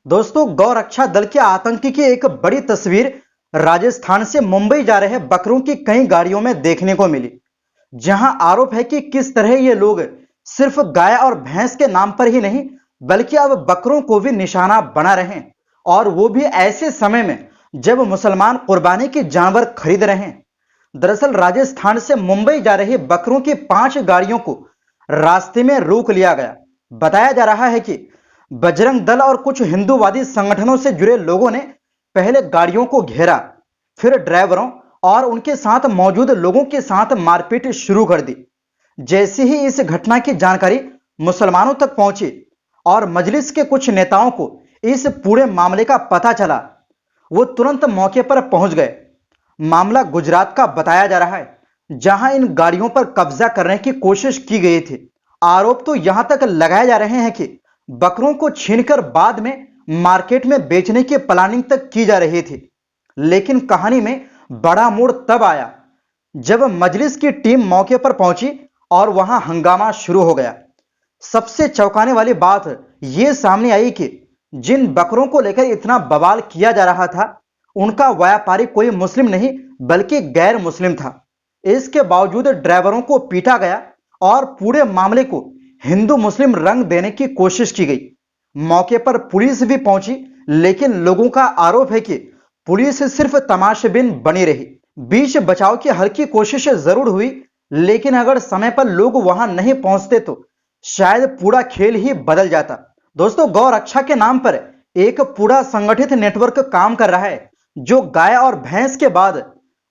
दोस्तों, गौ रक्षा दल के आतंकी की एक बड़ी तस्वीर राजस्थान से मुंबई जा रहे बकरों की कई गाड़ियों में देखने को मिली, जहां आरोप है कि किस तरह ये लोग सिर्फ गाय और भैंस के नाम पर ही नहीं बल्कि अब बकरों को भी निशाना बना रहे हैं, और वो भी ऐसे समय में जब मुसलमान कुर्बानी के जानवर खरीद रहे हैं। दरअसल राजस्थान से मुंबई जा रही बकरों की 5 गाड़ियों को रास्ते में रोक लिया गया। बताया जा रहा है कि बजरंग दल और कुछ हिंदूवादी संगठनों से जुड़े लोगों ने पहले गाड़ियों को घेरा, फिर ड्राइवरों और उनके साथ मौजूद लोगों के साथ मारपीट शुरू कर दी। जैसे ही इस घटना की जानकारी मुसलमानों तक पहुंची और मजलिस के कुछ नेताओं को इस पूरे मामले का पता चला, वो तुरंत मौके पर पहुंच गए। मामला गुजरात का बताया जा रहा है, जहां इन गाड़ियों पर कब्जा करने की कोशिश की गई थी। आरोप तो यहां तक लगाए जा रहे हैं कि बकरों को छीनकर बाद में मार्केट में बेचने की प्लानिंग तक की जा रही थी। लेकिन कहानी में बड़ा मोड़ तब आया जब मजलिस की टीम मौके पर पहुंची और वहां हंगामा शुरू हो गया। सबसे चौंकाने वाली बात यह सामने आई कि जिन बकरों को लेकर इतना बवाल किया जा रहा था, उनका व्यापारी कोई मुस्लिम नहीं बल्कि गैर मुस्लिम था। इसके बावजूद ड्राइवरों को पीटा गया और पूरे मामले को हिंदू मुस्लिम रंग देने की कोशिश की गई। मौके पर पुलिस भी पहुंची, लेकिन लोगों का आरोप है कि पुलिस सिर्फ तमाशबीन बनी रही। बीच बचाव की हल्की कोशिश जरूर हुई, लेकिन अगर समय पर लोग वहां नहीं पहुंचते तो शायद पूरा खेल ही बदल जाता। दोस्तों, गौ रक्षा के नाम पर एक पूरा संगठित नेटवर्क काम कर रहा है, जो गाय और भैंस के बाद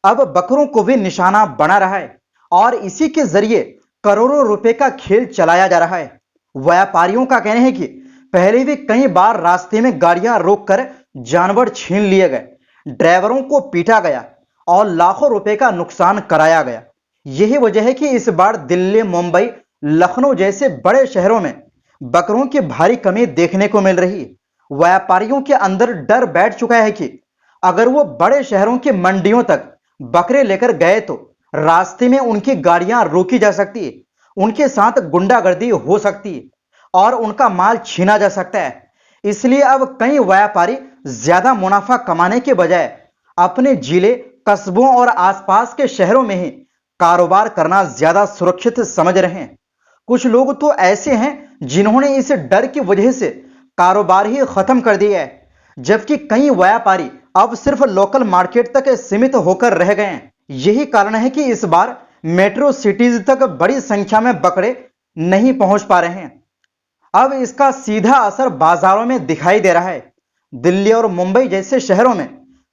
अब बकरों को भी निशाना बना रहा है, और इसी के जरिए करोड़ों रुपए का खेल चलाया जा रहा है। व्यापारियों का कहना है कि पहले भी कई बार रास्ते में गाड़ियां रोककर जानवर छीन लिए गए, ड्राइवरों को पीटा गया और लाखों रुपए का नुकसान कराया गया। यही वजह है कि इस बार दिल्ली, मुंबई, लखनऊ जैसे बड़े शहरों में बकरों की भारी कमी देखने को मिल रही है। व्यापारियों के अंदर डर बैठ चुका है कि अगर वो बड़े शहरों की मंडियों तक बकरे लेकर गए तो रास्ते में उनकी गाड़ियां रोकी जा सकती है, उनके साथ गुंडागर्दी हो सकती है और उनका माल छीना जा सकता है। इसलिए अब कई व्यापारी ज्यादा मुनाफा कमाने के बजाय अपने जिले, कस्बों और आसपास के शहरों में ही कारोबार करना ज्यादा सुरक्षित समझ रहे हैं। कुछ लोग तो ऐसे हैं जिन्होंने इस डर की वजह से कारोबार ही खत्म कर दिया है, जबकि कई व्यापारी अब सिर्फ लोकल मार्केट तक सीमित होकर रह गए हैं। यही कारण है कि इस बार मेट्रो सिटीज तक बड़ी संख्या में बकरे नहीं पहुंच पा रहे हैं। अब इसका सीधा असर बाजारों में दिखाई दे रहा है। दिल्ली और मुंबई जैसे शहरों में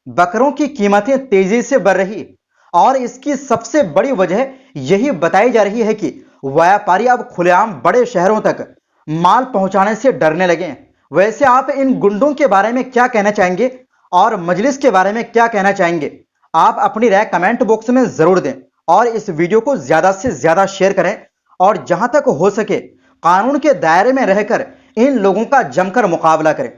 बकरों की कीमतें तेजी से बढ़ रही, और इसकी सबसे बड़ी वजह यही बताई जा रही है कि व्यापारी अब खुलेआम बड़े शहरों तक माल पहुंचाने से डरने लगे हैं। वैसे आप इन गुंडों के बारे में क्या कहना चाहेंगे और मजलिस के बारे में क्या कहना चाहेंगे? आप अपनी राय कमेंट बॉक्स में जरूर दें, और इस वीडियो को ज्यादा से ज्यादा शेयर करें, और जहां तक हो सके कानून के दायरे में रहकर इन लोगों का जमकर मुकाबला करें।